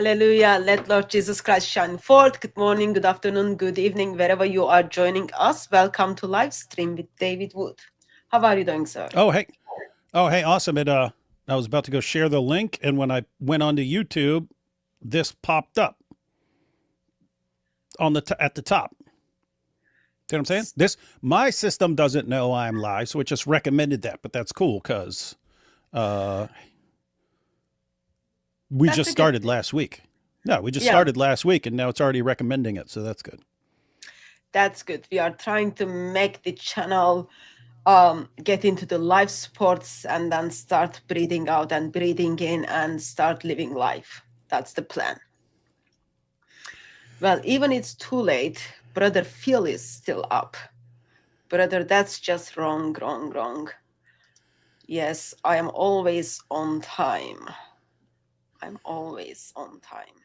Hallelujah. Let Lord Jesus Christ shine forth. Good morning, good afternoon, good evening, wherever you are joining us. Welcome to live stream with David Wood. How are you doing, sir? Oh hey, awesome! I was about to go share the link, and when I went onto YouTube, this popped up on at the top. See what I'm saying? My system doesn't know I'm live, so it just recommended that. But that's cool because uh, we That's just a good started thing. last week. No, we just Yeah, started last week, and now it's already recommending it, so that's good. that's good. We are trying to make the channel get into the live sports and then start breathing out and breathing in and start living life. That's the plan. Well, even it's too late, brother Phil is still up. Brother, that's just wrong, wrong, wrong. Yes, I am always on time. I'm always on time.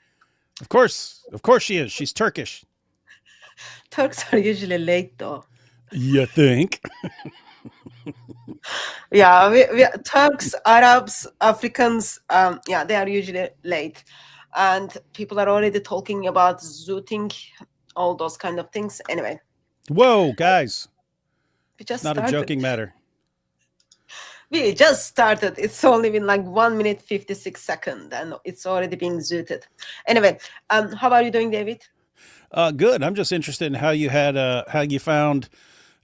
Of course she is. She's Turkish. Turks are usually late though. You think? Yeah, we Turks, Arabs, Africans, yeah, they are usually late. And people are already talking about zooting, all those kind of things. Anyway, Whoa, guys! we It's just not a started. joking matter. We just started. It's only been like 1 minute 56 seconds, and it's already being zooted. Anyway, how are you doing, David? Good. I'm just interested in how you found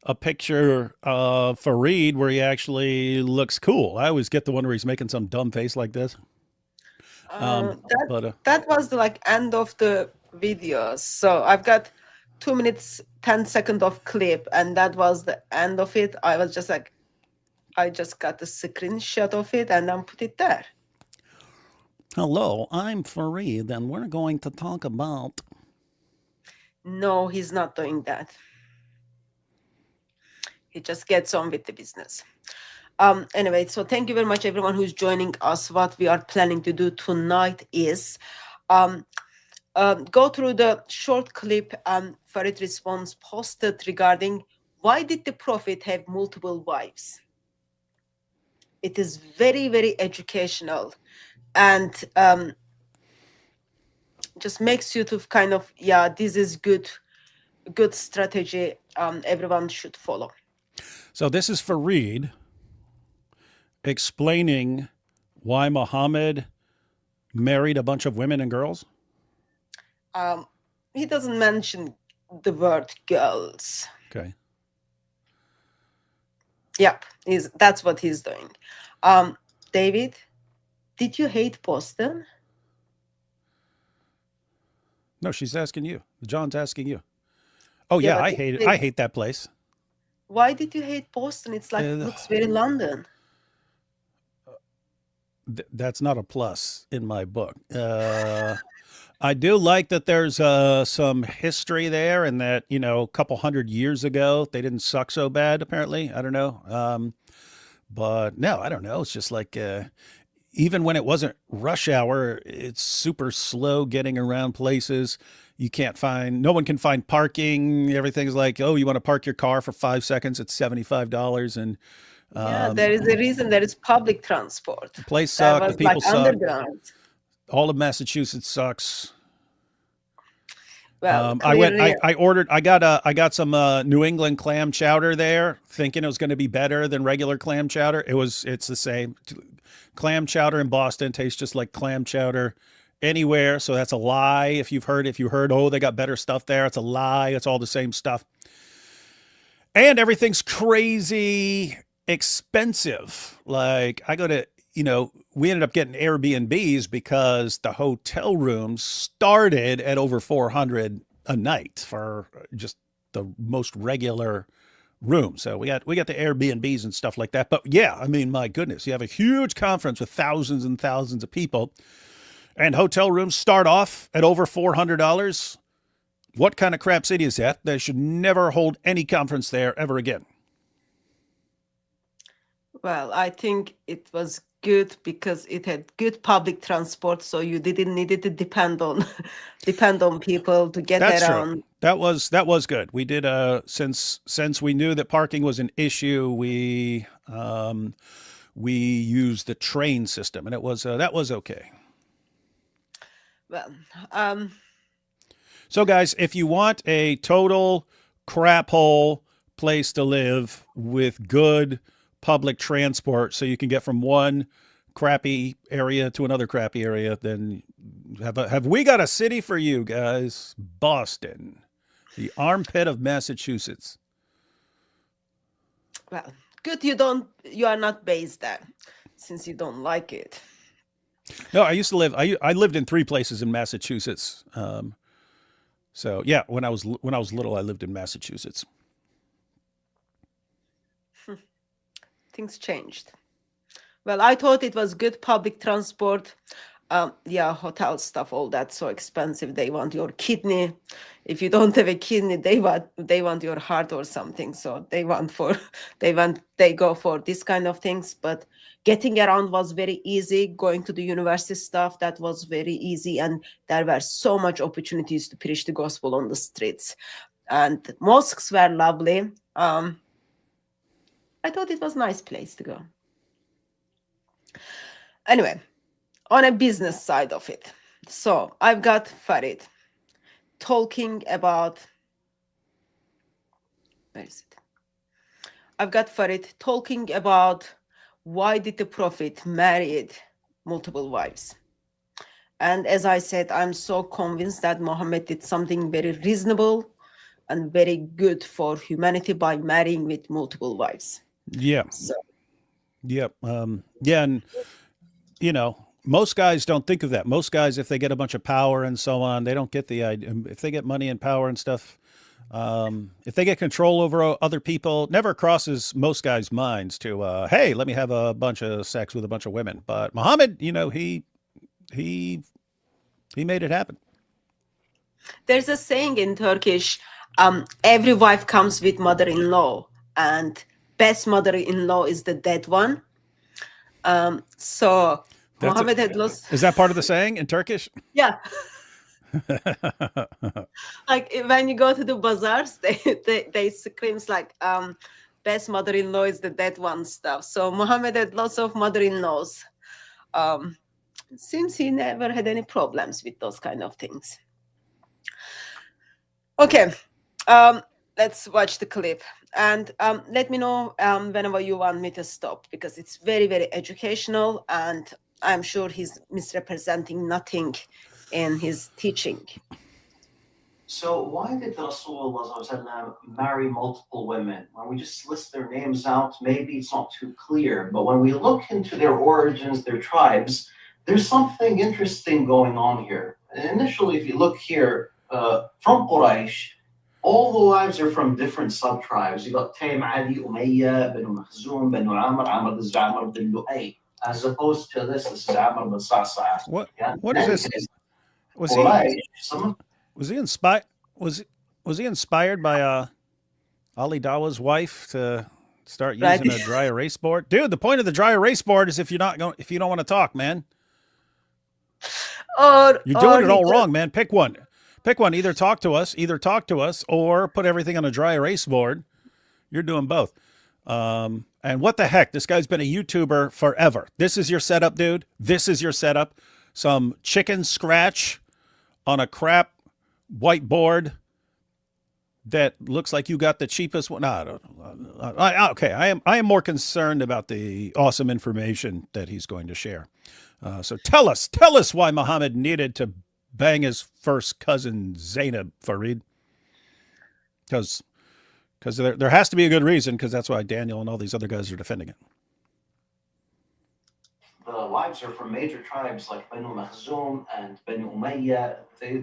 a picture of Fareed where he actually looks cool. I always get the one where he's making some dumb face like this. That But that was the like end of the video. So I've got 2 minutes 10 seconds of clip, and that was the end of it. I was just like, I just got the screenshot of it and then put it there. Hello, I'm Fareed, and we're going to talk about. No, he's not doing that. He just gets on with the business. Anyway, so thank you very much, everyone who's joining us. What we are planning to do tonight is um, go through the short clip Farid Response posted regarding why did the Prophet have multiple wives? It is very, very educational and just makes you to kind of, yeah, this is good strategy everyone should follow. So this is Fareed explaining why Muhammad married a bunch of women and girls. He doesn't mention the word girls. Okay. Yep, that's what he's doing. David, did you hate Boston? No, she's asking you. John's asking you. Oh Yeah, yeah, but I hate it. I hate that place. Why did you hate Boston? It's like Uh, looks very London. that's not a plus in my book. I do like that there's some history there, and that a couple hundred years ago they didn't suck so bad. Apparently, I don't know. But no, I don't know. It's just like even when it wasn't rush hour, it's super slow getting around places. No one can find parking. Everything's like, oh, you want to park your car for 5 seconds? It's $75, and Yeah, there is a reason there is public transport. the place That sucked. The was like people suck. underground. All of Massachusetts sucks. Well, I went. clearly, I ordered. I got some New England clam chowder there, thinking it was going to be better than regular clam chowder. It's the same. Clam chowder in Boston tastes just like clam chowder anywhere. So that's a lie. If you heard, oh, they got better stuff there. It's a lie. It's all the same stuff. And everything's crazy expensive. Like I go to, we ended up getting Airbnbs because the hotel rooms started at over 400 a night for just the most regular room. So we got the Airbnbs and stuff like that. But yeah, I mean, my goodness, you have a huge conference with thousands and thousands of people, and hotel rooms start off at over $400. What kind of crap city is that? They should never hold any conference there ever again. well, I think it was good because it had good public transport, so you didn't need it to depend on depend on people to get That's true. around. That was good. We did since we knew that parking was an issue, we used the train system, and it was that was okay. Well, um, So, guys, if you want a total crap hole place to live with good public transport so you can get from one crappy area to another crappy area, then have we got a city for you guys? Boston, the armpit of Massachusetts. well, good you are not based there, since you don't like it. No, I used to live. I lived in three places in Massachusetts. So yeah, when I was little, I lived in Massachusetts. Things changed. Well, I thought it was good public transport. Yeah, hotel stuff, all that so expensive. They want your kidney. If you don't have a kidney, they want your heart or something. So they go for this kind of things. But getting around was very easy. Going to the university stuff, that was very easy, and there were so much opportunities to preach the gospel on the streets. And mosques were lovely. I thought it was a nice place to go. Anyway, on a business side of it. So I've got Farid talking about, where is it? I've got Farid talking about why did the Prophet married multiple wives. And as I said, I'm so convinced that Muhammad did something very reasonable and very good for humanity by marrying with multiple wives. Yeah, So yep, yeah, and most guys don't think of that. Most guys, if they get a bunch of power and so on, they don't get the idea. If they get money and power and stuff, if they get control over other people, never crosses most guys' minds to, hey, let me have a bunch of sex with a bunch of women. But Muhammad, he he made it happen. there's a saying in Turkish, every wife comes with mother-in-law, and best mother-in-law is the dead one. So That's a, Muhammad had lost, is that part of the saying in Turkish? yeah, like when you go to the bazaars, they screams like, best mother-in-law is the dead one stuff. So Muhammad had lots of mother-in-laws. Um, Seems he never had any problems with those kind of things. Okay, um, let's watch the clip, and let me know whenever you want me to stop, because it's very, very educational, and I'm sure he's misrepresenting nothing in his teaching. So why did Rasulullah marry multiple women? When we just list their names out, maybe it's not too clear. But when we look into their origins, their tribes, there's something interesting going on here. Initially, if you look here, from Quraysh, all the wives are from different sub-tribes. You got Taym, Adi, Umayyah, Banu Makhzum, Banu Amr, Amr bin Amr bin Lu'ay. As opposed to this is Amr bin Sa'sa. What Yeah? what In is any this? case, Was he Quraysh, some was he inspired? Was he inspired by Ali Dawa's wife to start Right. using a dry erase board? Dude, the point of the dry erase board is if you don't want to talk, man. You're Or doing it he all just, wrong, man. Pick one. Pick one. Either talk to us, or put everything on a dry erase board. You're doing both. And what the heck? This guy's been a YouTuber forever. This is your setup, dude. This is your setup. Some chicken scratch on a crap whiteboard that looks like you got the cheapest one. No, I don't know. Okay, I am more concerned about the awesome information that he's going to share. So tell us why Muhammad needed to bang his first cousin Zainab, Farid, because there has to be a good reason, because that's why Daniel and all these other guys are defending it. the wives are from major tribes like Banu Makhzum and Banu Umayyah.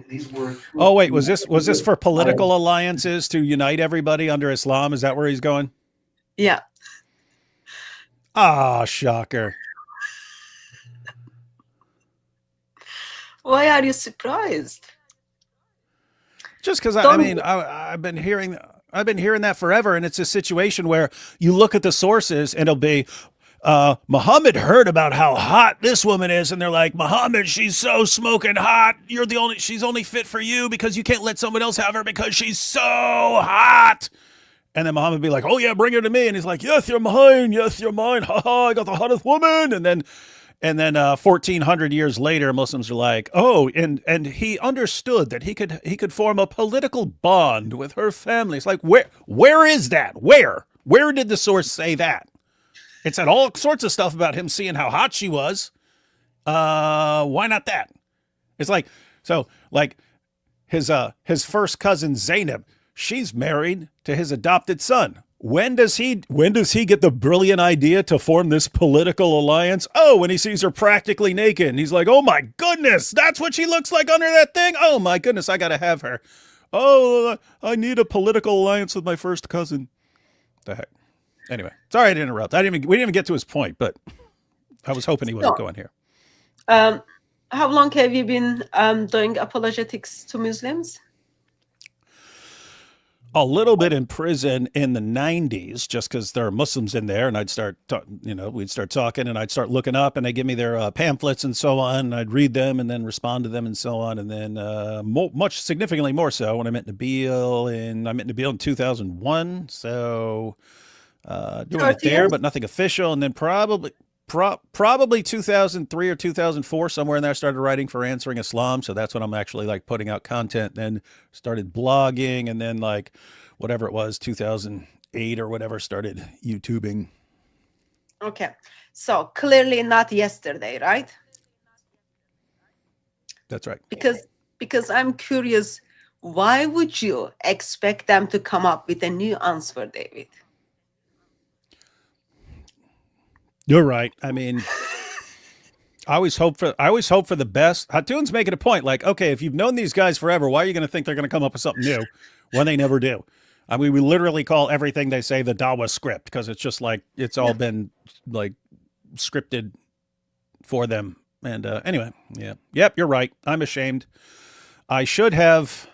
These were Oh two wait, was this for tribes. political alliances to unite everybody under Islam? Is that where he's going? yeah. Ah, shocker. Why are you surprised? Just because I Don't. mean I've been hearing that forever, and it's a situation where you look at the sources and it'll be Muhammad heard about how hot this woman is, and they're like, Muhammad, she's so smoking hot. She's only fit for you because you can't let someone else have her because she's so hot. And then Muhammad be like, oh yeah, bring her to me. And he's like, yes, you're mine. Yes, you're mine. Ha ha, I got the hottest woman. And then And then 1400 years later, Muslims are like, oh, and he understood that he could form a political bond with her family. It's like, where is that? Where did the source say that? It said all sorts of stuff about him seeing how hot she was. Why not that? It's like, so like his first cousin Zainab, she's married to his adopted son. When does he get the brilliant idea to form this political alliance? Oh, when he sees her practically naked. And he's like, oh my goodness, that's what she looks like under that thing. Oh my goodness, I gotta have her. Oh, I need a political alliance with my first cousin. The heck. Anyway, sorry to interrupt. We didn't even get to his point, but I was hoping he wasn't going here. How long have you been doing apologetics to Muslims? A little bit in prison in the 90s, just because there are Muslims in there, and we'd start talking, and I'd start looking up, and they give me their pamphlets and so on, and I'd read them and then respond to them and so on, and then much significantly more so when I met Nabil in 2001, so doing it there, but nothing official, and then probably 2003 or 2004, somewhere in there, I started writing for Answering Islam. So that's when I'm actually like putting out content. Then started blogging, and then like whatever it was, 2008 or whatever, started YouTubing. Okay, so clearly not yesterday, right? That's right. Because I'm curious, why would you expect them to come up with a new answer, David? You're right. I mean, I always hope for the best. Hatun's making a point. Like, okay, if you've known these guys forever, why are you going to think they're going to come up with something new when they never do? I mean, we literally call everything they say the Dawa script, because it's just like it's all been like scripted for them. And anyway, yep, you're right. I'm ashamed. I should have.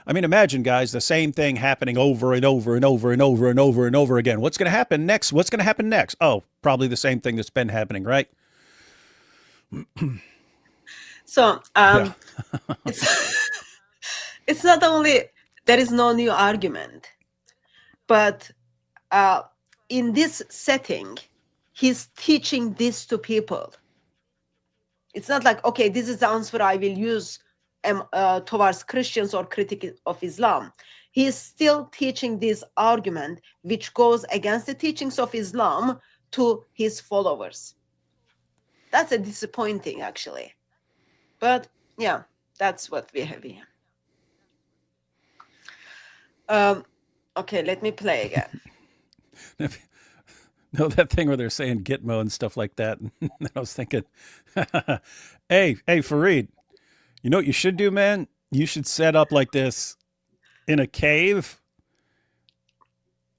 I mean, imagine, guys, the same thing happening over and over and over and over and over and over again. What's going to happen next? What's going to happen next? Oh, probably the same thing that's been happening, right? So it's not only there is no new argument, but in this setting, he's teaching this to people. It's not like, okay, this is the answer I will use towards Christians or critics of Islam. He is still teaching this argument, which goes against the teachings of Islam, to his followers. That's a disappointing, actually. But yeah, that's what we have here. Okay, let me play again. No, that thing where they're saying Gitmo and stuff like that. And I was thinking, hey, Fareed, you know what you should do, man? You should set up like this in a cave,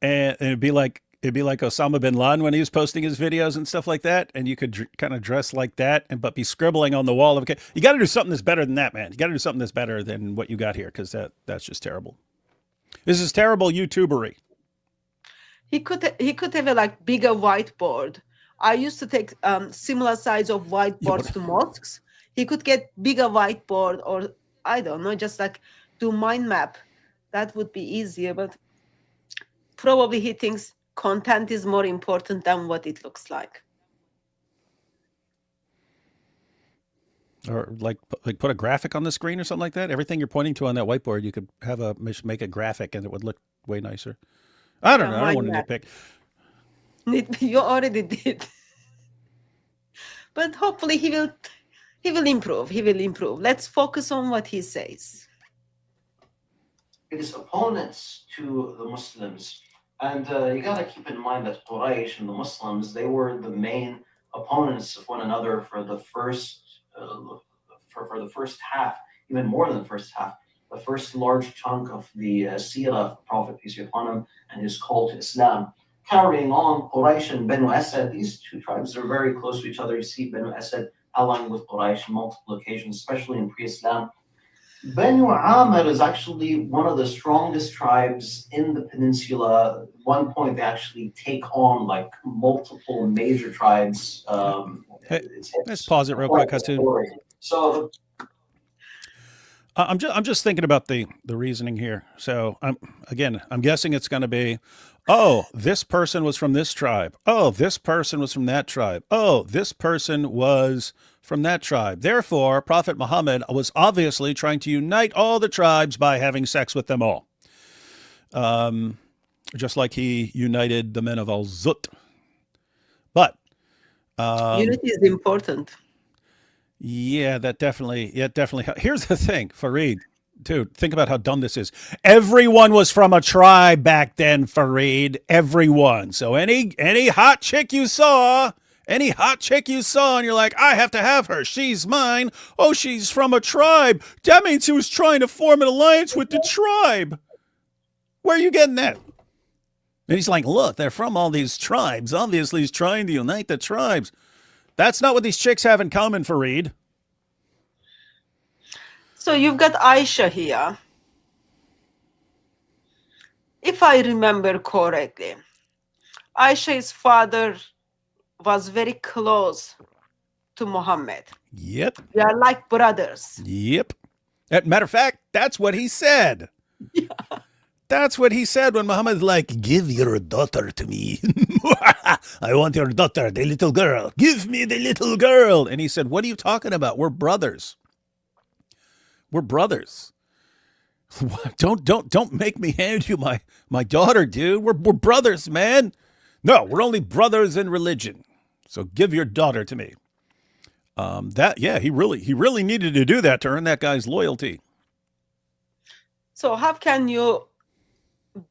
and it'd be like Osama bin Laden when he was posting his videos and stuff like that. And you could kind of dress like that, but be scribbling on the wall of a cave. You got to do something that's better than that, man. You got to do something that's better than what you got here, because that's just terrible. This is terrible YouTubery. He could have a like bigger whiteboard. I used to take similar size of whiteboards to mosques. He could get bigger whiteboard, or I don't know, just like do mind map. That would be easier, but probably he thinks content is more important than what it looks like. Or like put a graphic on the screen or something like that. Everything you're pointing to on that whiteboard, you could have make a graphic, and it would look way nicer. I don't know. I don't want to nitpick. You already did. But hopefully he will improve. He will improve. Let's focus on what he says. His opponents to the Muslims, and you got to keep in mind that Quraysh and the Muslims, they were the main opponents of one another for the first for the first half, even more than the first half. The first large chunk of the seerah of the Prophet, peace be upon him, and his call to Islam. Carrying on, Quraysh and Banu Asad, these two tribes are very close to each other. You see Banu Asad allying with Quraysh on multiple occasions, especially in pre-Islam. Banu Amr is actually one of the strongest tribes in the peninsula. At one point, they actually take on like multiple major tribes. Hey, let's pause it real quick, Hatun. So I'm just thinking about the reasoning here. So I'm guessing it's going to be, Oh, this person was from this tribe. Oh, this person was from that tribe. Oh, this person was from that tribe. Therefore, Prophet Muhammad was obviously trying to unite all the tribes by having sex with them all. Just like he united the men of Al Zut. But Unity is important. yeah, definitely. Here's the thing, Fareed. Dude, think about how dumb this is. Everyone was from a tribe back then, Fareed. Everyone. So any hot chick you saw, and you're like, I have to have her. She's mine. Oh, she's from a tribe. That means he was trying to form an alliance with the tribe. Where are you getting that? And he's like, look, they're from all these tribes. Obviously, he's trying to unite the tribes. That's not what these chicks have in common, Fareed. So you've got Aisha here. If I remember correctly, Aisha's father was very close to Muhammad. Yep. They are like brothers. Yep. Matter of fact, that's what he said. Yeah. That's what he said when Muhammad's like, give your daughter to me. I want your daughter, the little girl. Give me the little girl. And he said, what are you talking about? We're brothers. We're brothers. Don't make me hand you my daughter, dude. We're brothers, man. No, we're only brothers in religion. So give your daughter to me. He really needed to do that to earn that guy's loyalty. So how can you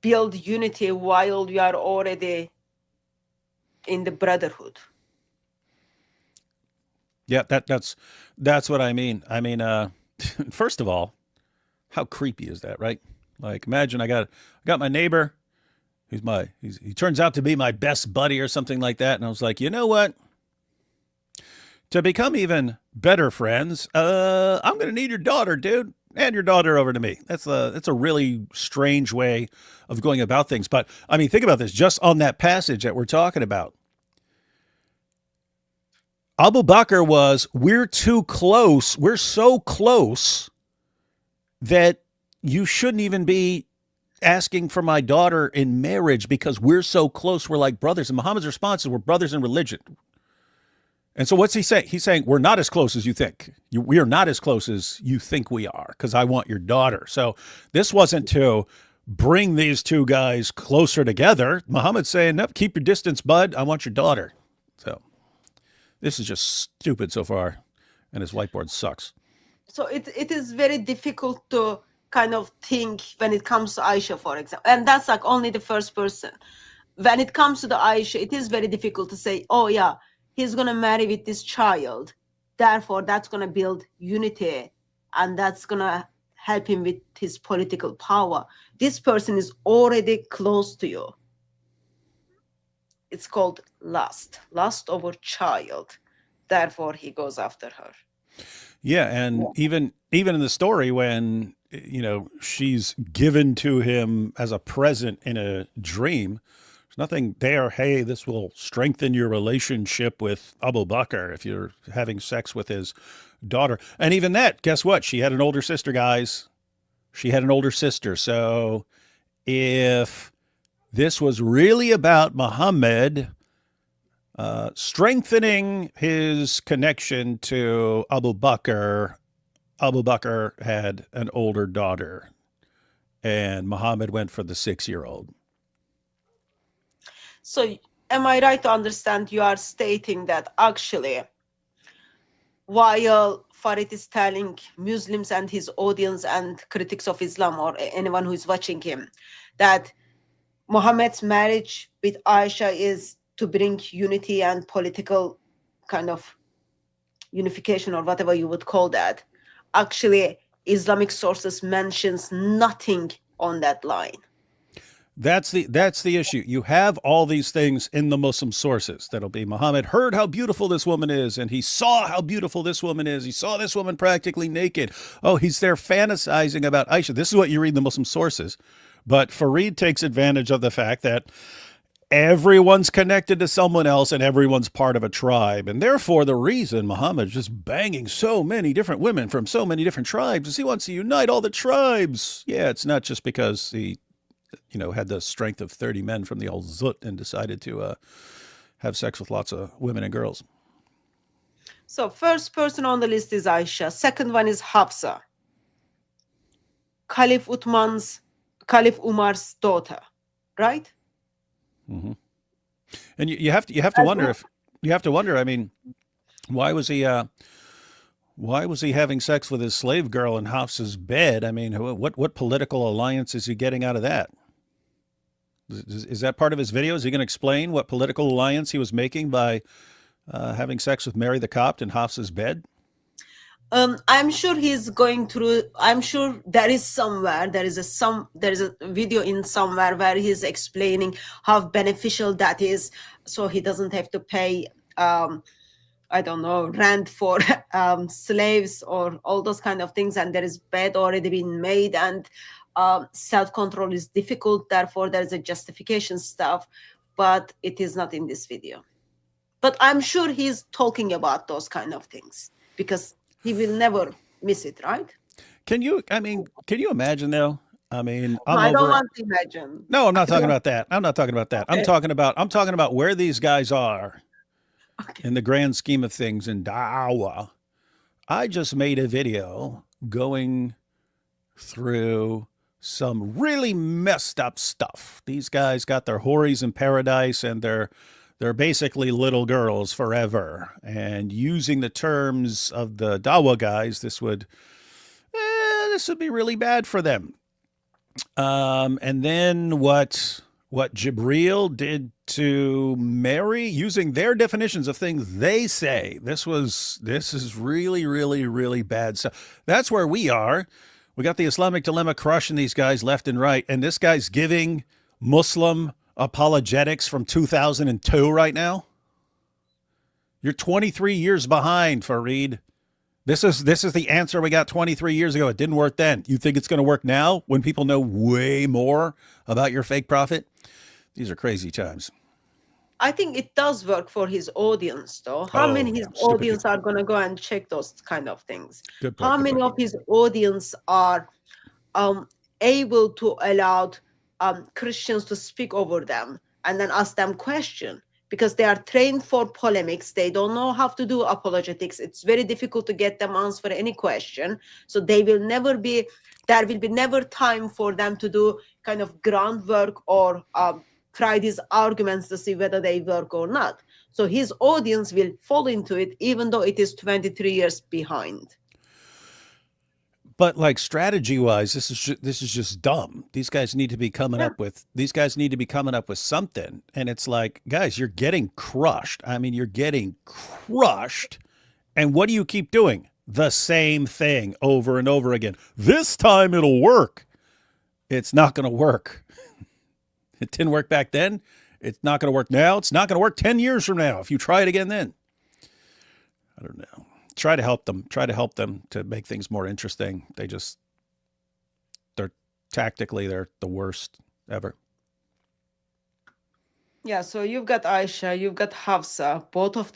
build unity while you are already in the brotherhood? Yeah, that's what I mean. I mean, first of all, how creepy is that, right? Like, imagine I got my neighbor, he turns out to be my best buddy or something like that, and I was like, you know what? To become even better friends, I'm gonna need your daughter, dude. Hand your daughter over to me. That's a really strange way of going about things. But I mean, think about this. Just on that passage that we're talking about, Abu Bakr was, we're too close. We're so close that you shouldn't even be asking for my daughter in marriage because we're so close. We're like brothers. And Muhammad's response is, we're brothers in religion. And so what's he saying? He's saying, we're not as close as you think. We are not as close as you think we are because I want your daughter. So this wasn't to bring these two guys closer together. Muhammad's saying, nope, keep your distance, bud. I want your daughter. So this is just stupid so far. And his whiteboard sucks. So it is very difficult to kind of think when it comes to Aisha, for example. And that's like only the first person. When it comes to the Aisha, it is very difficult to say, oh yeah, he's going to marry with this child. Therefore, that's going to build unity and that's going to help him with his political power. This person is already close to you. It's called lust over child. Therefore, he goes after her. Yeah, and even in the story when, you know, she's given to him as a present in a dream, there's nothing there, hey, this will strengthen your relationship with Abu Bakr if you're having sex with his daughter. And even that, guess what? She had an older sister, guys. She had an older sister. So if this was really about Muhammad strengthening his connection to Abu Bakr had an older daughter, and Muhammad went for the 6-year-old. So am I right to understand you are stating that actually, while Farid is telling Muslims and his audience and critics of Islam or anyone who is watching him, that Muhammad's marriage with Aisha is to bring unity and political kind of unification or whatever you would call that, actually Islamic sources mentions nothing on that line. That's the issue. You have all these things in the Muslim sources. That'll be Muhammad heard how beautiful this woman is, and he saw how beautiful this woman is. He saw this woman practically naked. Oh, he's there fantasizing about Aisha. This is what you read in the Muslim sources. But Farid takes advantage of the fact that everyone's connected to someone else and everyone's part of a tribe. And therefore, the reason Muhammad's just banging so many different women from so many different tribes is he wants to unite all the tribes. Yeah, it's not just because he had the strength of 30 men from the old Zut and decided to have sex with lots of women and girls. So first person on the list is Aisha. Second one is Hafsa, Caliph Umar's daughter, right? Mm-hmm. And you have to wonder. I mean, why was he having sex with his slave girl in Hafsa's bed? I mean, what political alliance is he getting out of that? Is that part of his video? Is he going to explain what political alliance he was making by having sex with Mary the Copt in Hafsa's bed? I'm sure he's going through. I'm sure there is a video in somewhere where he's explaining how beneficial that is, so he doesn't have to pay I don't know, rent for slaves or all those kind of things, and there is bed already been made, and self-control is difficult, therefore there is a justification stuff, but it is not in this video. But I'm sure he's talking about those kind of things because he will never miss it, right? Can you imagine though? I mean, I don't want to imagine. No, I'm not talking about that. I'm not talking about that. Okay. I'm talking about where these guys are Okay. in the grand scheme of things in Da'wah. I just made a video going through some really messed up stuff. These guys got their houris in paradise, and they're basically little girls forever. And using the terms of the Dawah guys, this would be really bad for them. And then what Jibril did to Mary, using their definitions of things, they say this is really, really, really bad stuff. That's where we are. We got the Islamic dilemma crushing these guys left and right, and this guy's giving Muslim apologetics from 2002 right now. You're 23 years behind, Fareed. This is the answer we got 23 years ago. It didn't work then. You think it's going to work now when people know way more about your fake prophet? These are crazy times. I think it does work for his audience, though. How many his audience are going to go and check those kind of things? Good point, How many of his audience are able to allow Christians to speak over them and then ask them questions? Because they are trained for polemics. They don't know how to do apologetics. It's very difficult to get them answer any question. So there will be never time for them to do kind of groundwork or try these arguments to see whether they work or not. So his audience will fall into it, even though it is 23 years behind. But like strategy-wise, this is just dumb. These guys need to be coming up with something. And it's like, guys, you're getting crushed. I mean, you're getting crushed. And what do you keep doing? The same thing over and over again. This time it'll work. It's not going to work. It didn't work back then. It's not going to work now. It's not going to work 10 years from now if you try it again then. I don't know. Try to help them to make things more interesting. They're the worst ever. Yeah, so you've got Aisha, you've got Hafsa. Both of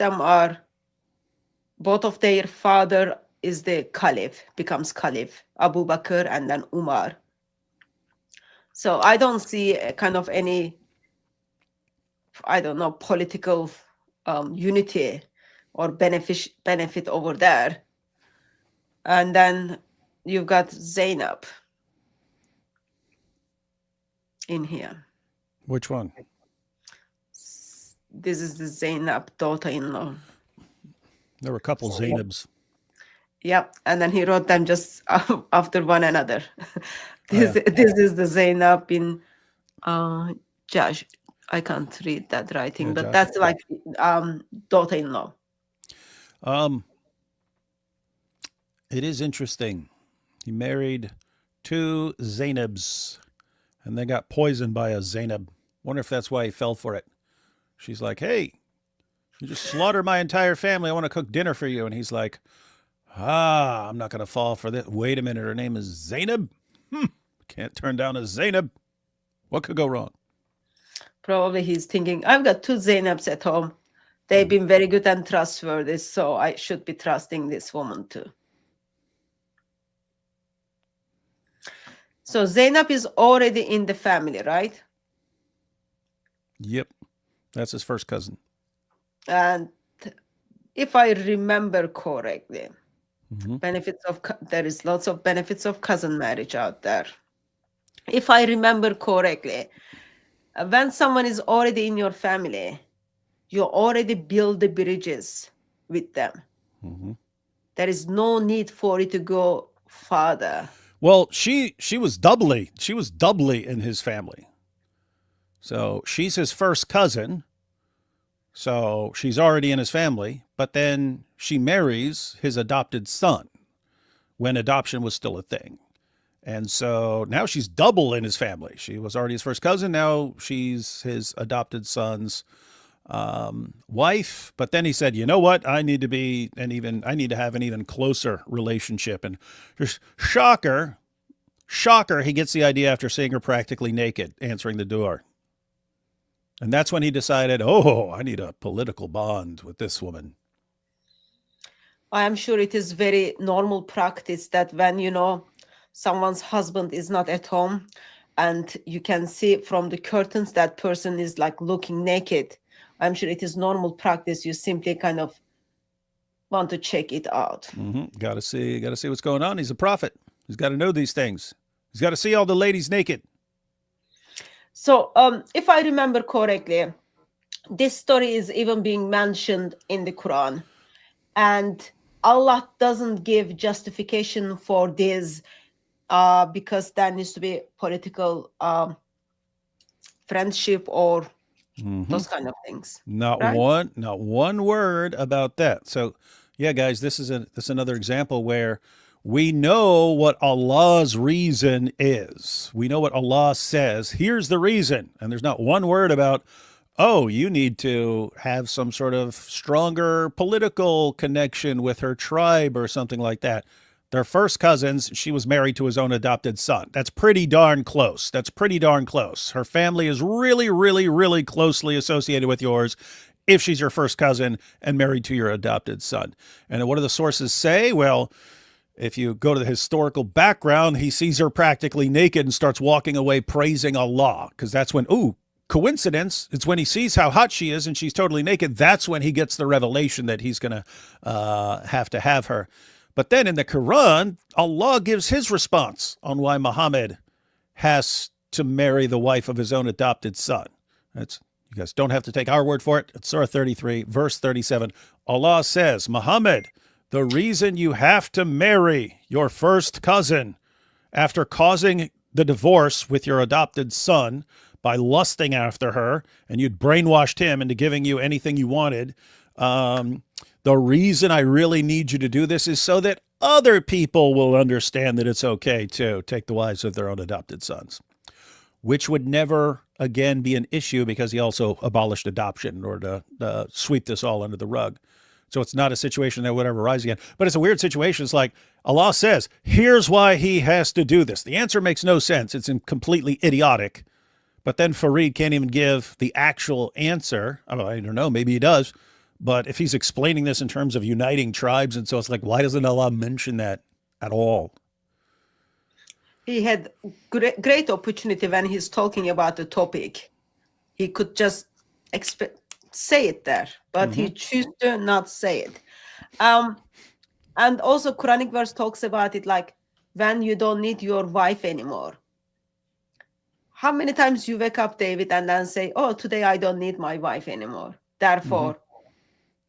their father is the Caliph, becomes Caliph, Abu Bakr and then Umar. So I don't see kind of any, I don't know, political unity or benefit over there. And then you've got Zainab in here. Which one? This is the Zainab daughter-in-law. There were a couple Zainabs. Yep, and then he wrote them just after one another. This is the Zainab in Josh. I can't read that writing, but that's like daughter-in-law. It is interesting. He married two Zainabs, and they got poisoned by a Zainab. Wonder if that's why he fell for it. She's like, "Hey, you just slaughtered my entire family. I want to cook dinner for you." And he's like, I'm not going to fall for this. Wait a minute. Her name is Zainab? Can't turn down a Zainab. What could go wrong? Probably he's thinking, I've got two Zainabs at home. They've been very good and trustworthy, so I should be trusting this woman too. So Zainab is already in the family, right? Yep. That's his first cousin. And if I remember correctly, Hmm. there is lots of benefits of cousin marriage out there. If I remember correctly, when someone is already in your family, you already build the bridges with them. Hmm. There is no need for it to go further. Well, she was doubly in his family. So she's his first cousin. So she's already in his family, but then she marries his adopted son when adoption was still a thing. And so now she's double in his family. She was already his first cousin. Now she's his adopted son's wife. But then he said, you know what? I need to have an even closer relationship. And just shocker, he gets the idea after seeing her practically naked answering the door. And that's when he decided, oh, I need a political bond with this woman. I am sure it is very normal practice that when someone's husband is not at home and you can see from the curtains that person is like looking naked. I'm sure it is normal practice. You simply kind of want to check it out. Got to see what's going on. He's a prophet. He's got to know these things. He's got to see all the ladies naked. So if I remember correctly, this story is even being mentioned in the Quran, and Allah doesn't give justification for this because there needs to be political friendship or those kind of things. Not Right? one word about that. So, yeah, guys, this is another example where we know what Allah's reason is. We know what Allah says. Here's the reason, and there's not one word about, oh, you need to have some sort of stronger political connection with her tribe or something like that. They're first cousins. She was married to his own adopted son. That's pretty darn close. Her family is really, really, really closely associated with yours if she's your first cousin and married to your adopted son. And what do the sources say? Well, if you go to the historical background, he sees her practically naked and starts walking away praising Allah, because that's when, coincidence, it's when he sees how hot she is and she's totally naked. That's when he gets the revelation that he's going to have her. But then in the Quran, Allah gives his response on why Muhammad has to marry the wife of his own adopted son. You guys don't have to take our word for it. It's Surah 33, verse 37. Allah says, Muhammad, the reason you have to marry your first cousin after causing the divorce with your adopted son by lusting after her, and you'd brainwashed him into giving you anything you wanted, the reason I really need you to do this is so that other people will understand that it's okay to take the wives of their own adopted sons, which would never again be an issue because he also abolished adoption in order to sweep this all under the rug. So it's not a situation that would ever rise again. But it's a weird situation. It's like Allah says, here's why he has to do this. The answer makes no sense. It's completely idiotic. But then Fareed can't even give the actual answer. I don't know, maybe he does. But if he's explaining this in terms of uniting tribes, and so it's like, why doesn't Allah mention that at all? He had great opportunity when he's talking about the topic. He could just say it there, but he chooses to not say it. And also Quranic verse talks about it like when you don't need your wife anymore. How many times you wake up, David, and then say, oh, today I don't need my wife anymore. Therefore,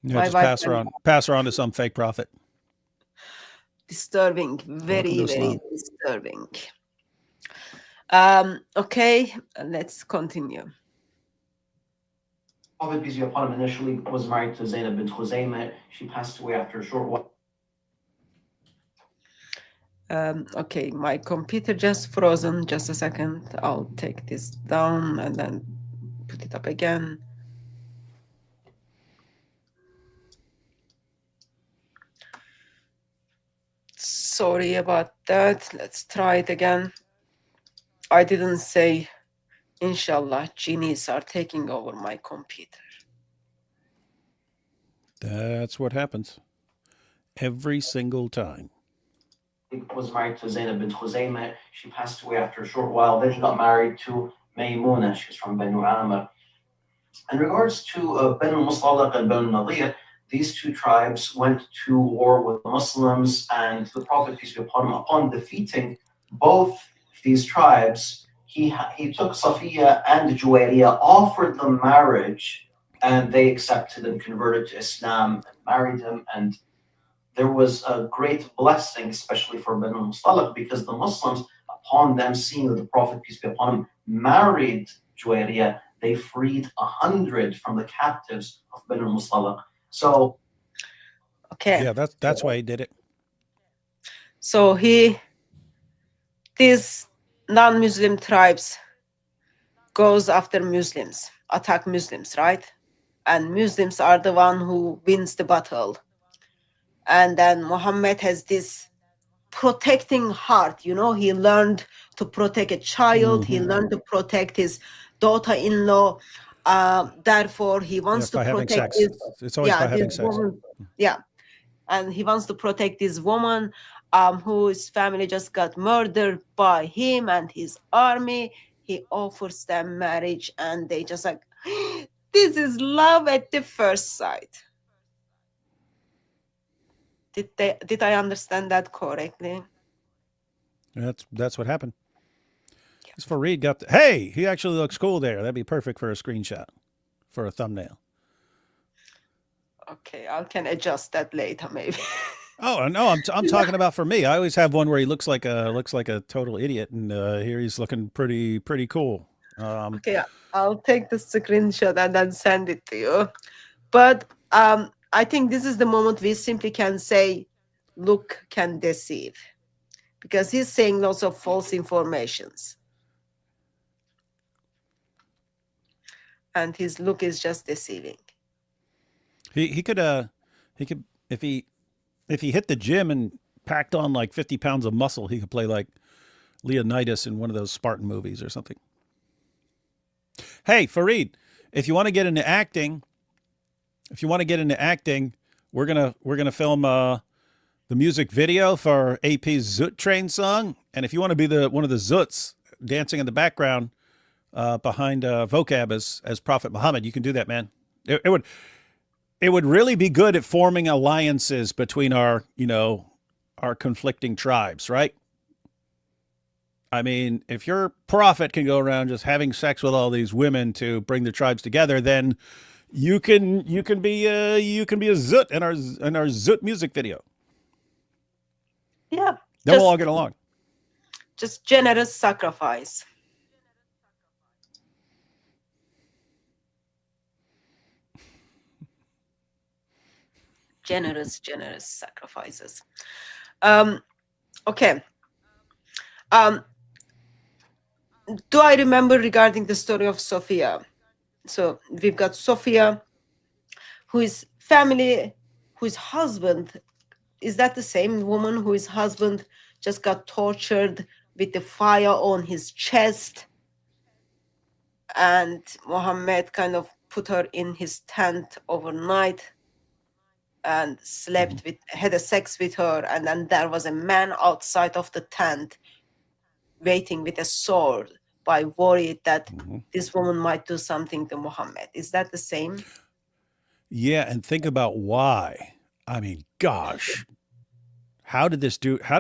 Yeah, just pass her on to some fake prophet. Disturbing, very, very disturbing. Okay, let's continue. Prophet, peace be upon him, initially was married to Zainab bint Khuzaymah. She passed away after a short while. Okay, my computer just frozen. Just a second. I'll take this down and then put it up again. Sorry about that. Let's try it again. I didn't say, inshallah, genies are taking over my computer. That's what happens every single time. he was married to Zainab bint Khuzaymah. She passed away after a short while. Then he got married to Maymuna. She's from Banu Amr. In regards to Banu Mustalaq and Banu Nadir, these two tribes went to war with the Muslims, and the Prophet, peace be upon him, upon defeating both these tribes, he took Safiya and Juwayriya, offered them marriage, and they accepted and converted to Islam and married him. And there was a great blessing, especially for Banu Mustalaq, because the Muslims, upon them seeing that the Prophet, peace be upon him, married Juwayriya, they freed 100 from the captives of Banu Mustalaq. So, Okay. Yeah, that's why he did it. So these non-Muslim tribes goes after Muslims, attack Muslims, right? And Muslims are the one who wins the battle. And then Muhammad has this protecting heart, you know, he learned to protect a child, he learned to protect his daughter-in-law. Therefore, he wants to by having protect sex. this, It's always by having this sex. woman. Yeah. And he wants to protect this woman whose family just got murdered by him and his army. He offers them marriage, and they just like, this is love at the first sight. Did I understand that correctly? That's what happened. As for Reed got hey, he actually looks cool there. That'd be perfect for a screenshot, for a thumbnail. Okay, I can adjust that later, maybe. Oh no, I'm talking about for me. I always have one where he looks like a total idiot, and here he's looking pretty cool. Okay, I'll take the screenshot and then send it to you. But I think this is the moment we simply can say, look can deceive, because he's saying lots of false informations. And his look is just deceiving. He could if he hit the gym and packed on like 50 pounds of muscle, he could play like Leonidas in one of those Spartan movies or something. Hey, Fareed, if you want to get into acting, we're gonna film the music video for AP's Zoot Train song, and if you want to be one of the Zoots dancing in the background behind vocab as Prophet Muhammad, you can do that, man. It would really be good at forming alliances between our conflicting tribes, right? I mean, if your prophet can go around just having sex with all these women to bring the tribes together, then you can be a Zoot in our Zoot music video. Yeah. Then we'll all get along. Just generous sacrifice. Generous sacrifices. Okay. Do I remember regarding the story of Sophia? So we've got Sophia, whose husband, is that the same woman whose husband just got tortured with the fire on his chest, and Muhammad kind of put her in his tent overnight and had a sex with her, and then there was a man outside of the tent waiting with a sword, by worried that this woman might do something to Muhammad. Is that the same? Yeah, and think about why. I mean, gosh, how did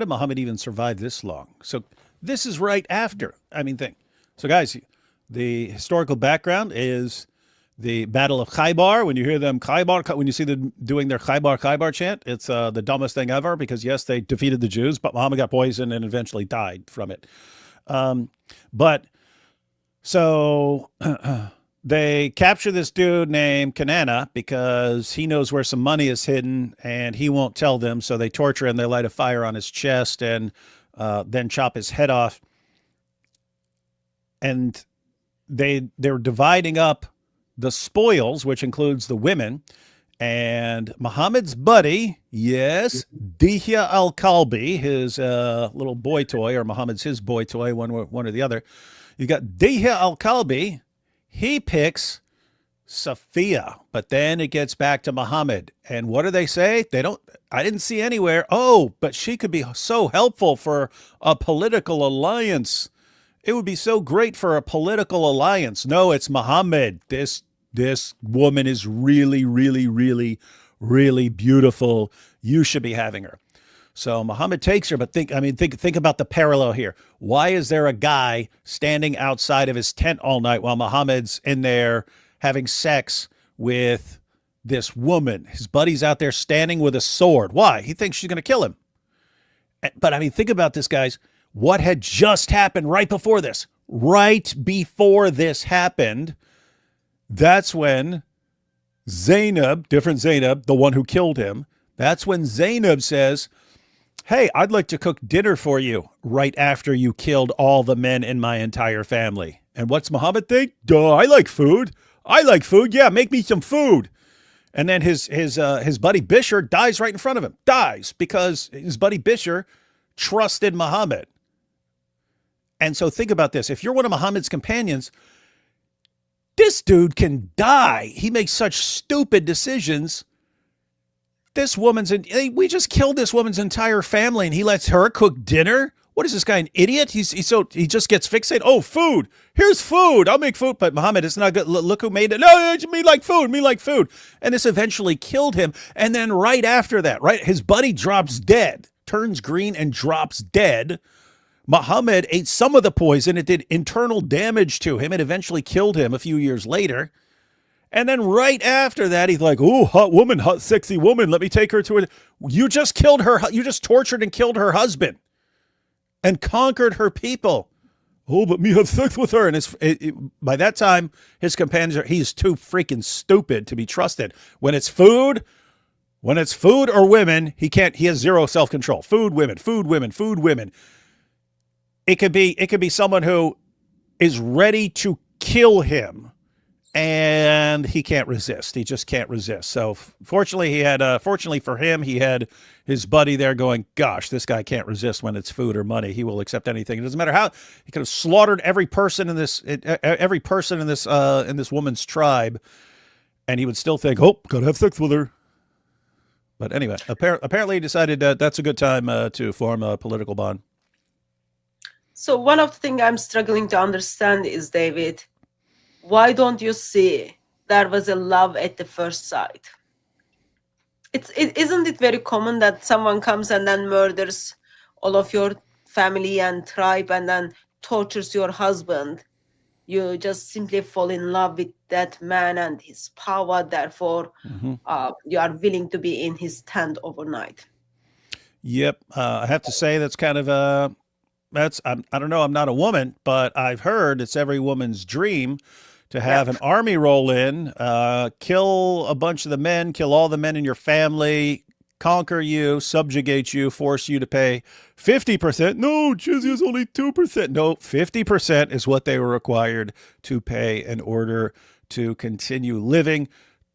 Muhammad even survive this long? So this is right after. I mean, think. So guys, the historical background is the Battle of Khaybar. When you hear them when you see them doing their Khaybar chant, it's the dumbest thing ever, because yes, they defeated the Jews, but Muhammad got poisoned and eventually died from it. But so they capture this dude named Kanana because he knows where some money is hidden and he won't tell them. So they torture him. They light a fire on his chest and then chop his head off. And they're dividing up the spoils, which includes the women. And Muhammad's buddy, yes, Dihya al-Kalbi, his little boy toy, or Muhammad's his boy toy, one or the other. You got Dihya al-Kalbi. He picks Sophia. But then it gets back to Muhammad. And what do they say? They don't, I didn't see anywhere. Oh, but she could be so helpful for a political alliance. It would be so great for a political alliance. No, it's Muhammad. This woman is really, really, really, really beautiful. You should be having her. So Muhammad takes her, but think about the parallel here. Why is there a guy standing outside of his tent all night while Muhammad's in there having sex with this woman? His buddy's out there standing with a sword. Why? He thinks she's going to kill him. But think about this, guys. What had just happened right before this? Right before this happened, that's when Zainab, different Zainab, the one who killed him, that's when Zainab says, hey, I'd like to cook dinner for you right after you killed all the men in my entire family. And what's Muhammad think? Duh, I like food. I like food. Yeah, make me some food. And then his buddy Bishr dies right in front of him. Dies because his buddy Bishr trusted Muhammad. And so think about this. If you're one of Muhammad's companions, this dude can die. He makes such stupid decisions. We just killed this woman's entire family and he lets her cook dinner? What is this guy, an idiot? He just gets fixated. Oh, food. Here's food. I'll make food. But Muhammad, it's not good. Look who made it. No, me like food. Me like food. And this eventually killed him. And then right after that, right, his buddy drops dead, turns green and drops dead. Muhammad ate some of the poison. It did internal damage to him. It eventually killed him a few years later. And then right after that, he's like, oh, hot woman, hot, sexy woman. Let me take her to it. You just killed her. You just tortured and killed her husband and conquered her people. Oh, but me have sex with her. And by that time, his companions he's too freaking stupid to be trusted. When it's food or women, he has zero self-control. Food, women, food, women, food, women. It could be someone who is ready to kill him. And he can't resist. He just can't resist. So fortunately for him, he had his buddy there going, gosh, this guy can't resist when it's food or money. He will accept anything. It doesn't matter how. He could have slaughtered every person in this woman's tribe, and he would still think, oh, gotta have sex with her. But anyway, apparently he decided that that's a good time to form a political bond. So one of the things I'm struggling to understand is, David, why don't you see there was a love at the first sight? Isn't it very common that someone comes and then murders all of your family and tribe and then tortures your husband? You just simply fall in love with that man and his power. Therefore, you are willing to be in his tent overnight. Yep. I have to say that's kind of I don't know. I'm not a woman, but I've heard it's every woman's dream to have an army roll in, kill a bunch of the men, kill all the men in your family, conquer you, subjugate you, force you to pay 50%. No, Jizya is only 2%. No, 50% is what they were required to pay in order to continue living.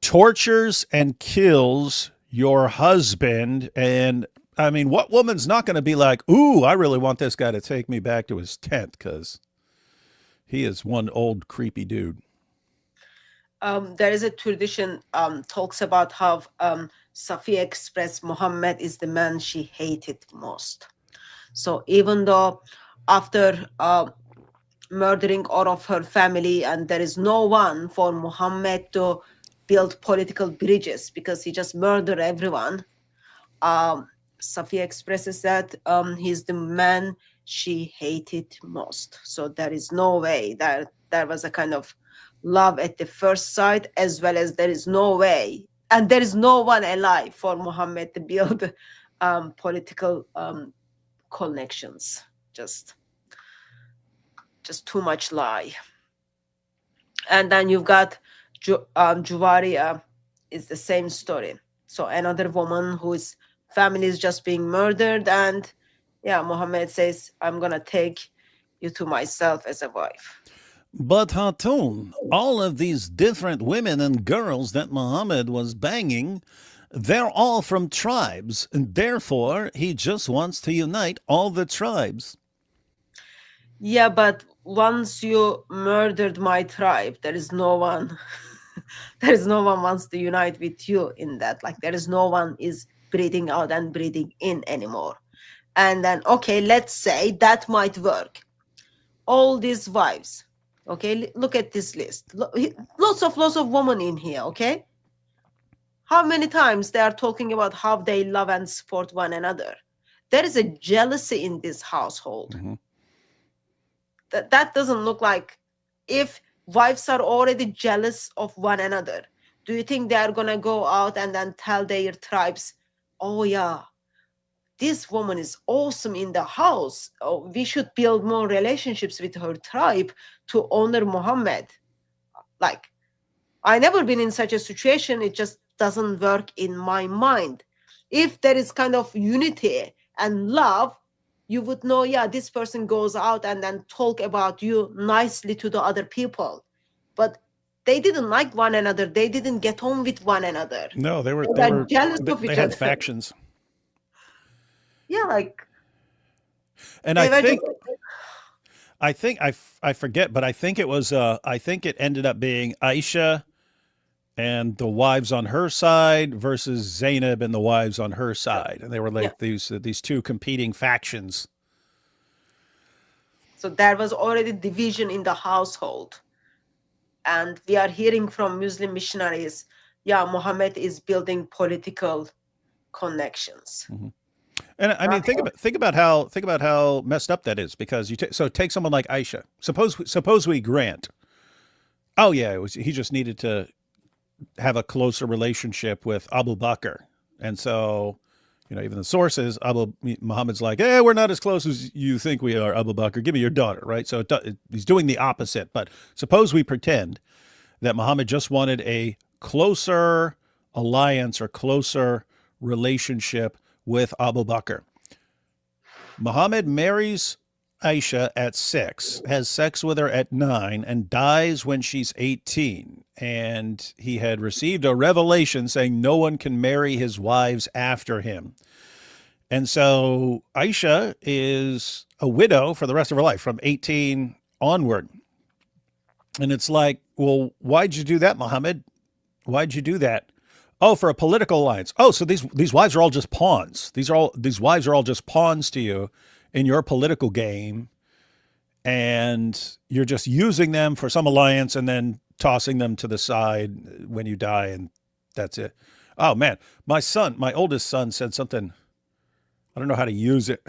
Tortures and kills your husband. And I mean, what woman's not going to be like, ooh, I really want this guy to take me back to his tent because he is one old creepy dude. There is a tradition talks about how Safiya expressed Muhammad is the man she hated most. So even though after murdering all of her family, and there is no one for Muhammad to build political bridges because he just murdered everyone, Safiya expresses that he's the man she hated most. So there is no way that there was a kind of love at the first sight, as well as there is no way, and there is no one alive for Muhammad to build political connections. Just too much lie. And then you've got Juwaria, is the same story. So another woman whose family is just being murdered, and Muhammad says, I'm gonna take you to myself as a wife. But Hatun, all of these different women and girls that Muhammad was banging, they're all from tribes, and therefore he just wants to unite all the tribes. Yeah, but once you murdered my tribe, there is no one There is no one wants to unite with you in that. Like there is no one is breathing out and breathing in anymore. And then, okay, let's say that might work. All these wives, okay, look at this list. Lots of women in here, okay? How many times they are talking about how they love and support one another? There is a jealousy in this household. Mm-hmm. That doesn't look like, if wives are already jealous of one another, do you think they are gonna go out and then tell their tribes, oh yeah, this woman is awesome in the house, oh, we should build more relationships with her tribe to honor Muhammad? Like, I never been in such a situation. It just doesn't work in my mind. If there is kind of unity and love, you would know, yeah, this person goes out and then talk about you nicely to the other people. But they didn't like one another. They didn't get on with one another. No, They were jealous of they each had other. factions. Yeah, like And they were just, I forget, but I think it ended up being Aisha and the wives on her side versus Zainab and the wives on her side, and they were yeah. like these two competing factions. So there was already division in the household. And we are hearing from Muslim missionaries, yeah, Muhammad is building political connections. Mm-hmm. And I mean, think about how messed up that is, because take someone like Aisha. Suppose we grant, oh yeah, he just needed to have a closer relationship with Abu Bakr, and so, even the sources, Muhammad's like, we're not as close as you think we are, Abu Bakr. Give me your daughter, right? So he's doing the opposite. But suppose we pretend that Muhammad just wanted a closer alliance or closer relationship with Abu Bakr. Muhammad marries Aisha at 6, has sex with her at 9, and dies when she's 18. And he had received a revelation saying no one can marry his wives after him. And so Aisha is a widow for the rest of her life from 18 onward. And it's like, well, why'd you do that, Muhammad? Why'd you do that? Oh, for a political alliance. Oh, so these wives are all just pawns. These wives are all just pawns to you in your political game, and you're just using them for some alliance and then tossing them to the side when you die, and that's it. Oh man, my oldest son said something. I don't know how to use it.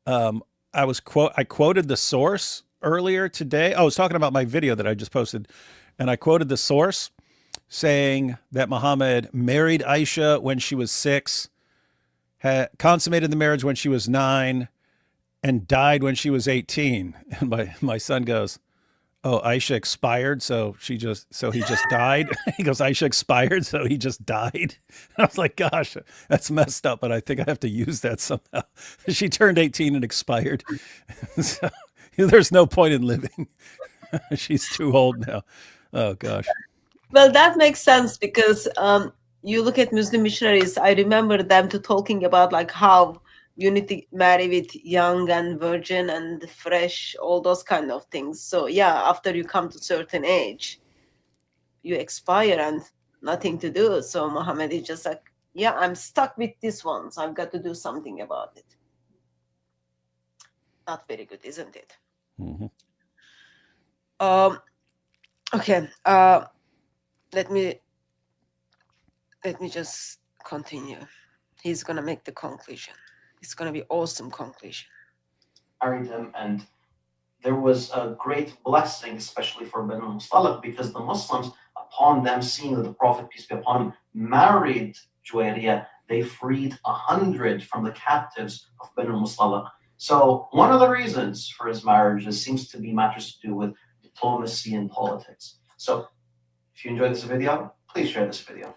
I quoted the source earlier today. I was talking about my video that I just posted, and I quoted the source saying that Muhammad married Aisha when she was 6, had consummated the marriage when she was 9, and died when she was 18. And my son goes, "Oh, Aisha expired, so he just died." He goes, "Aisha expired, so he just died." And I was like, "Gosh, that's messed up," but I think I have to use that somehow. She turned 18 and expired, so there's no point in living. She's too old now. Oh gosh. Well, that makes sense because you look at Muslim missionaries. I remember them to talking about like how you need to marry with young and virgin and fresh, all those kind of things. So yeah, after you come to certain age, you expire and nothing to do. So Muhammad is just like, yeah, I'm stuck with this one, so I've got to do something about it. Not very good, isn't it? Mm-hmm. Okay. Let me just continue. He's gonna make the conclusion. It's gonna be awesome conclusion. Married him, and there was a great blessing, especially for Banu Mustalik, because the Muslims, upon them seeing that the Prophet, peace be upon him, married Juwairiya, they freed 100 from the captives of Banu Mustalik. So one of the reasons for his marriages seems to be matters to do with diplomacy and politics. So if you enjoyed this video, please share this video.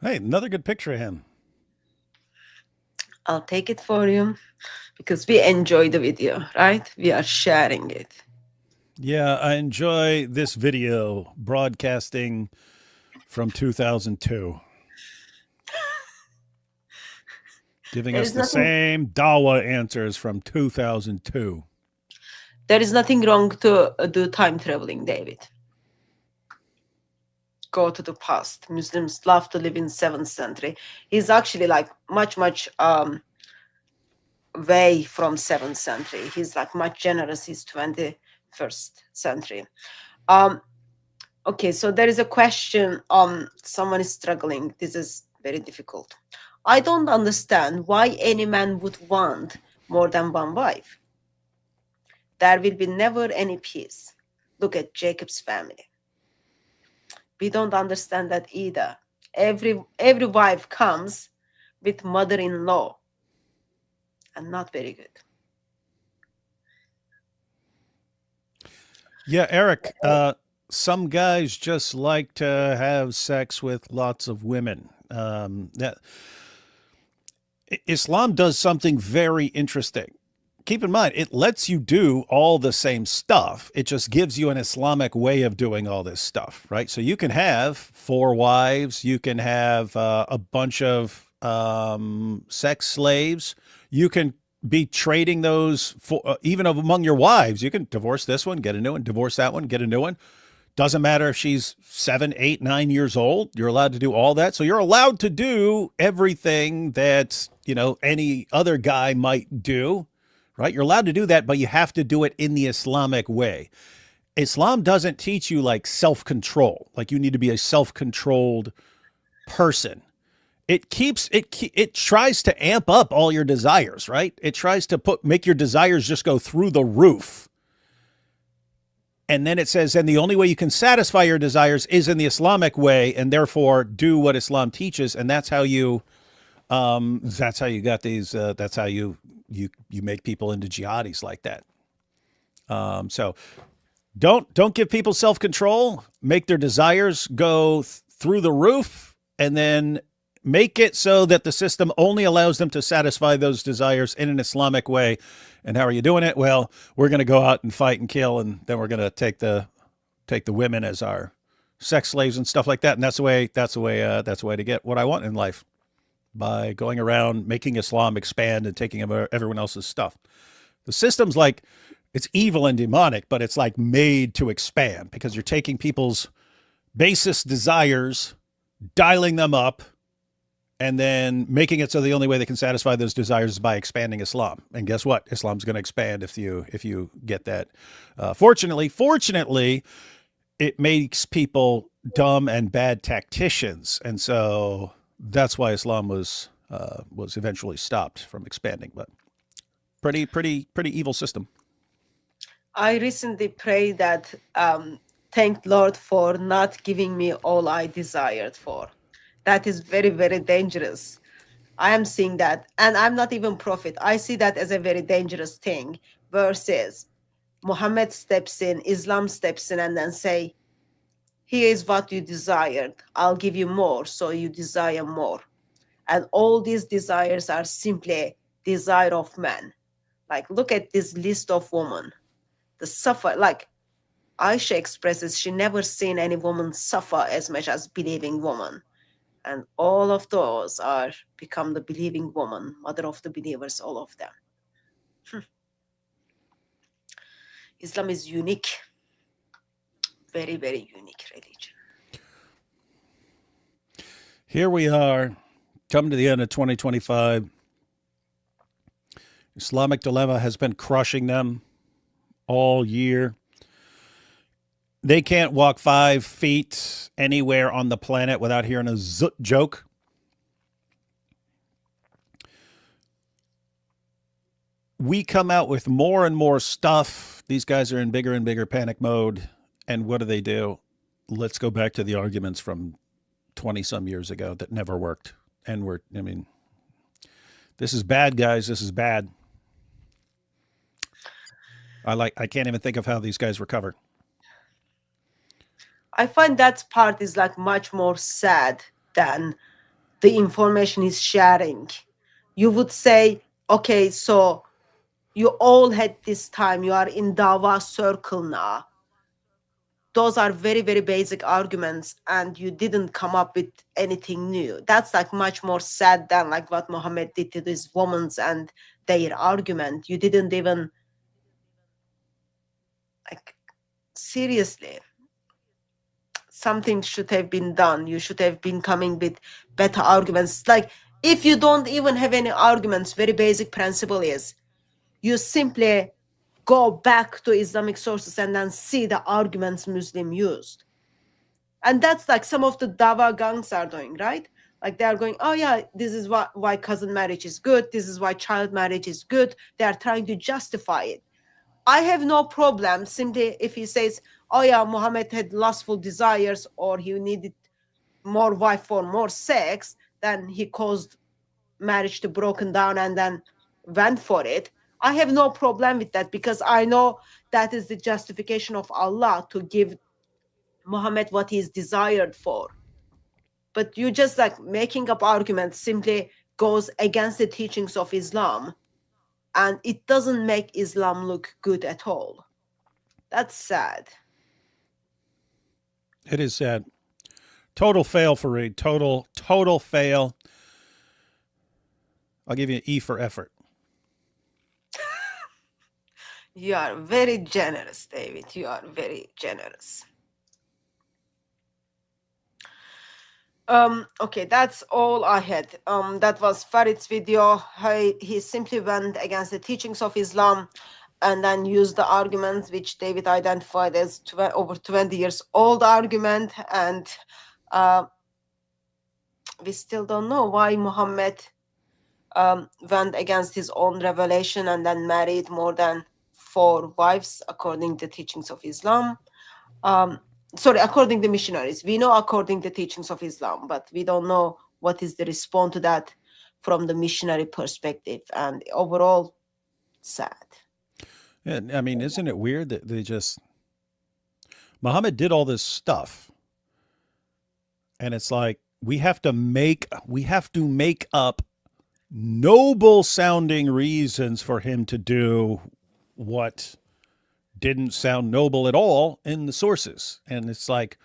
Hey, another good picture of him. I'll take it for you because we enjoy the video, right? We are sharing it. Yeah, I enjoy this video broadcasting from 2002. Giving us the same Dawa answers from 2002. There is nothing wrong to do time traveling, David. go to the past. Muslims love to live in 7th century. He's actually like much way from 7th century. He's like much generous. He's 21st century. Um, okay, so there is a question. Someone is struggling. This is very difficult. I don't understand why any man would want more than one wife. There will be never any peace. Look at Jacob's family. We don't understand that either. Every wife comes with mother-in-law, and not very good. Yeah, Eric, some guys just like to have sex with lots of women. Islam does something very interesting. Keep in mind, it lets you do all the same stuff. It just gives you an Islamic way of doing all this stuff, right? So you can have four wives, you can have a bunch of sex slaves, you can be trading those for even among your wives. You can divorce this one, get a new one, divorce that one, get a new one. Doesn't matter if she's 7, 8, 9 years old. You're allowed to do all that. So you're allowed to do everything that, any other guy might do, right? You're allowed to do that, but you have to do it in the Islamic way. Islam doesn't teach you like self-control, like you need to be a self-controlled person. It tries to amp up all your desires, right? It tries to make your desires just go through the roof. And then it says, and the only way you can satisfy your desires is in the Islamic way, and therefore do what Islam teaches, and that's how you got these. That's how you make people into jihadis like that. So don't give people self control. Make their desires go through the roof, and then make it so that the system only allows them to satisfy those desires in an Islamic way. And how are you doing it? Well, we're going to go out and fight and kill, and then we're going to take the women as our sex slaves and stuff like that. And that's the way to get what I want in life, by going around making Islam expand and taking everyone else's stuff. The system's like, it's evil and demonic, but it's like made to expand because you're taking people's basest desires, dialing them up, and then making it so the only way they can satisfy those desires is by expanding Islam. And guess what? Islam's going to expand if you get that. Fortunately, it makes people dumb and bad tacticians, and so that's why Islam was eventually stopped from expanding. But pretty evil system. I recently prayed that thank Lord for not giving me all I desired for. That is very, very dangerous. I am seeing that, and I'm not even prophet. I see that as a very dangerous thing. Versus Muhammad steps in, Islam steps in, and then say, here is what you desired. I'll give you more, so you desire more. And all these desires are simply desire of man. Like, look at this list of women. The suffer, like Aisha expresses, she never seen any woman suffer as much as believing woman. And all of those are become the believing woman, mother of the believers, all of them. Islam is unique, very, very unique religion. Here we are, come to the end of 2025. Islamic dilemma has been crushing them all year. They can't walk 5 feet anywhere on the planet without hearing a zut joke. We come out with more and more stuff. These guys are in bigger and bigger panic mode. And what do? Let's go back to the arguments from 20 some years ago that never worked. And this is bad, guys. This is bad. I can't even think of how these guys recover. I find that part is like much more sad than the information he's sharing. You would say, okay, so you all had this time, you are in Dawa circle now. Those are very, very basic arguments, and you didn't come up with anything new. That's like much more sad than like what Muhammad did to these women and their argument. You didn't even, like, seriously. something should have been done. You should have been coming with better arguments. Like, if you don't even have any arguments, very basic principle is you simply go back to Islamic sources and then see the arguments Muslim used. And that's like some of the Dawa gangs are doing, right? Like, they are going, oh yeah, this is why cousin marriage is good. This is why child marriage is good. They are trying to justify it. I have no problem simply if he says, oh yeah, Muhammad had lustful desires or he needed more wife for more sex, then he caused marriage to broken down and then went for it. I have no problem with that because I know that is the justification of Allah to give Muhammad what he is desired for. But you just like making up arguments simply goes against the teachings of Islam, and it doesn't make Islam look good at all. That's sad. It is sad. Total fail for Reed. Total fail. I'll give you an E for effort. You are very generous, David. You are very generous. Okay, that's all I had. That was Farid's video. He simply went against the teachings of Islam and then used the arguments which David identified as over 20 years old argument. And we still don't know why Muhammad went against his own revelation and then married more than 4 wives according to the teachings of Islam. According to missionaries. We know according to the teachings of Islam, but we don't know what is the response to that from the missionary perspective. And overall, sad. Yeah, I mean, isn't it weird that they just Muhammad did all this stuff, and it's like we have to make up noble sounding reasons for him to do what didn't sound noble at all in the sources. And it's like,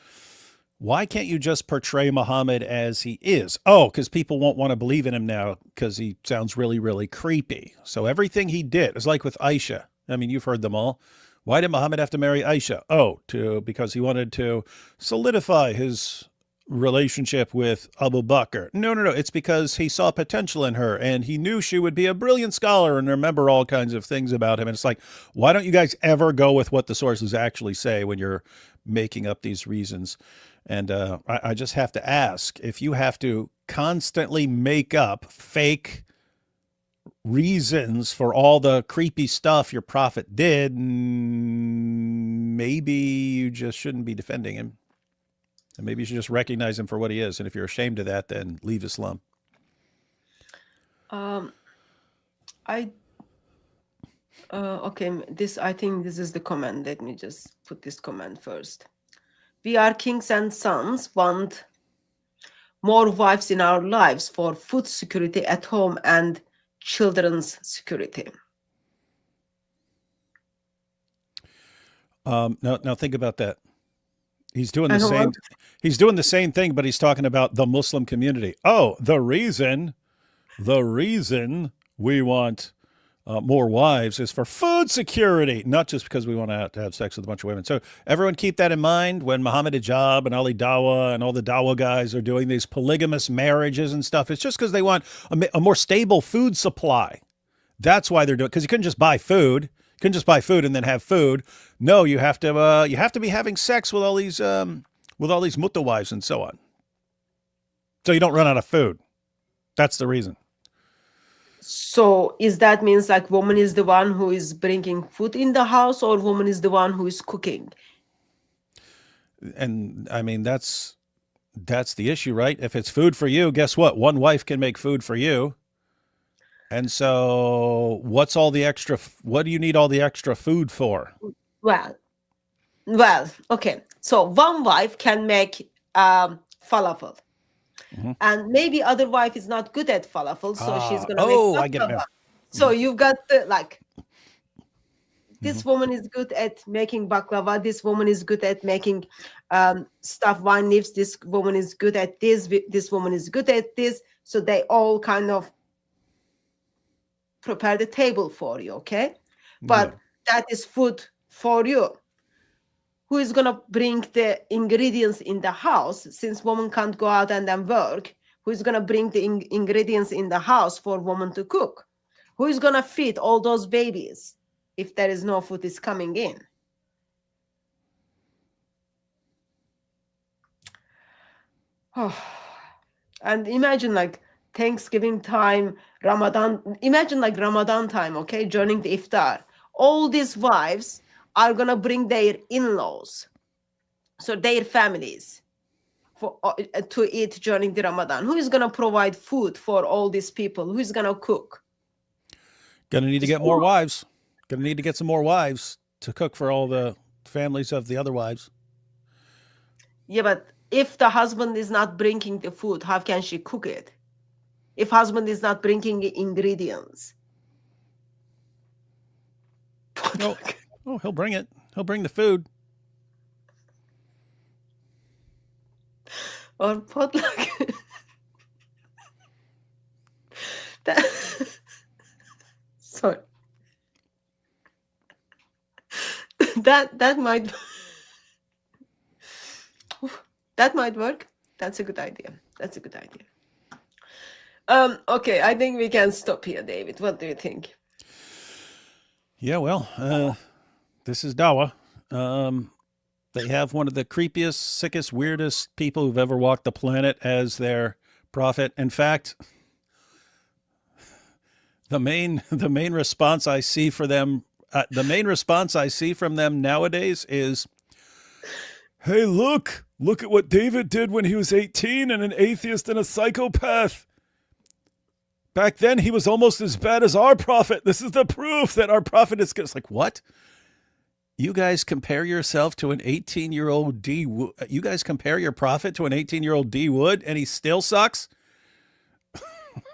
why can't you just portray Muhammad as he is? Oh, because people won't want to believe in him now because he sounds really, really creepy. So everything he did is like with Aisha. I mean, you've heard them all. Why did Muhammad have to marry Aisha? Oh, because he wanted to solidify his relationship with Abu Bakr. No. It's because he saw potential in her and he knew she would be a brilliant scholar and remember all kinds of things about him. And it's like, why don't you guys ever go with what the sources actually say when you're making up these reasons? And I just have to ask, if you have to constantly make up fake reasons for all the creepy stuff your prophet did, maybe you just shouldn't be defending him. And maybe you should just recognize him for what he is. And if you're ashamed of that, then leave Islam. Okay, I think this is the comment. Let me just put this comment first. We are kings and sons, want more wives in our lives for food security at home and children's security. Now think about that. He's doing the same. He's doing the same thing, but he's talking about the Muslim community. Oh, the reason we want more wives is for food security, not just because we want to have sex with a bunch of women. So everyone keep that in mind when Muhammad Hijab and Ali Dawa and all the Dawa guys are doing these polygamous marriages and stuff. It's just because they want a more stable food supply. That's why they're doing it, because you couldn't just buy food. You couldn't just buy food and then have food. No, you have to be having sex with all these mutta wives and so on. So you don't run out of food. That's the reason. So is that means like woman is the one who is bringing food in the house, or woman is the one who is cooking? And I mean, that's the issue, right? If it's food for you, guess what? One wife can make food for you. And so what do you need all the extra food for? Well, okay. So one wife can make falafel. Mm-hmm. And maybe other wife is not good at falafel, so she's gonna make baklava. I get it now. So you've got this woman is good at making baklava. This woman is good at making stuffed wine leaves. This woman is good at this. This woman is good at this. So they all kind of prepare the table for you, okay? But that is food for you. who is going to bring the ingredients in the house, since woman can't go out and then work? Who is going to bring the ingredients in the house for woman to cook? Who is going to feed all those babies if there is no food is coming in? Oh. And imagine like Thanksgiving time, Ramadan, imagine like Ramadan time, okay, joining the iftar. All these wives are going to bring their in-laws, so their families, for to eat during the Ramadan. Who is going to provide food for all these people? Who is going to cook? Gonna need to get more wives. Gonna need to get some more wives to cook for all the families of the other wives. Yeah, but if the husband is not bringing the food, how can she cook it? If husband is not bringing the ingredients. Oh, he'll bring it. He'll bring the food. Or potluck. That, sorry. That might that might work. That's a good idea. That's a good idea. Okay, I think we can stop here, David. What do you think? Yeah, well, this is Dawa. They have one of the creepiest, sickest, weirdest people who've ever walked the planet as their prophet. In fact, the main response I see for them, from them nowadays is, "Hey, look at what David did when he was 18 and an atheist and a psychopath. Back then, he was almost as bad as our prophet. This is the proof that our prophet is good." It's like, what? You guys compare yourself to an 18-year-old D. You guys compare your prophet to an 18-year-old D. Wood, and he still sucks?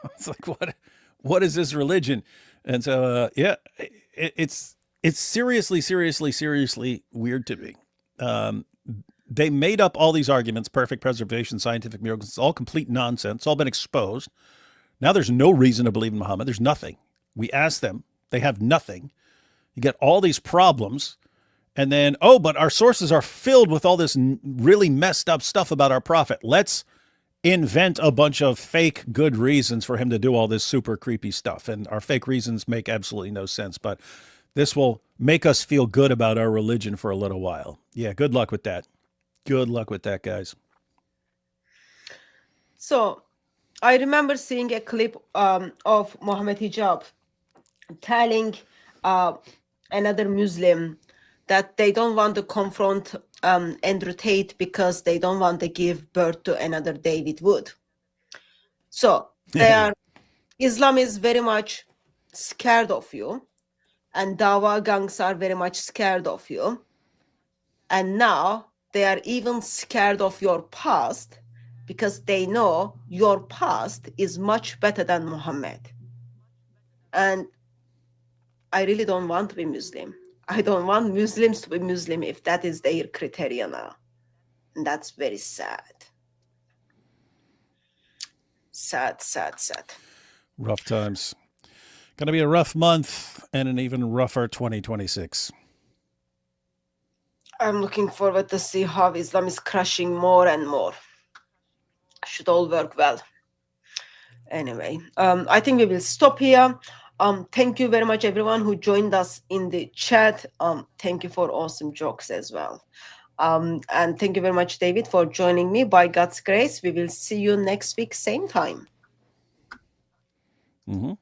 It's like, what is this religion? And so, yeah, it's seriously weird to me. They made up all these arguments, perfect preservation, scientific miracles. It's all complete nonsense. It's all been exposed. Now there's no reason to believe in Muhammad. There's nothing. We ask them. They have nothing. You get all these problems. And then, but our sources are filled with all this really messed up stuff about our prophet. Let's invent a bunch of fake good reasons for him to do all this super creepy stuff. And our fake reasons make absolutely no sense. But this will make us feel good about our religion for a little while. Yeah, good luck with that. Good luck with that, guys. So I remember seeing a clip of Mohammed Hijab telling another Muslim that they don't want to confront Andrew Tate because they don't want to give birth to another David Wood. So Islam is very much scared of you, and Dawa gangs are very much scared of you. And now they are even scared of your past because they know your past is much better than Muhammad. And I really don't want to be Muslim. I don't want Muslims to be Muslim if that is their criteria now. And that's very sad. Sad. Rough times. Going to be a rough month and an even rougher 2026. I'm looking forward to see how Islam is crashing more and more. Should all work well. Anyway, I think we will stop here. Thank you very much, everyone who joined us in the chat. Thank you for awesome jokes as well. And thank you very much, David, for joining me. By God's grace, we will see you next week, same time. Mm-hmm.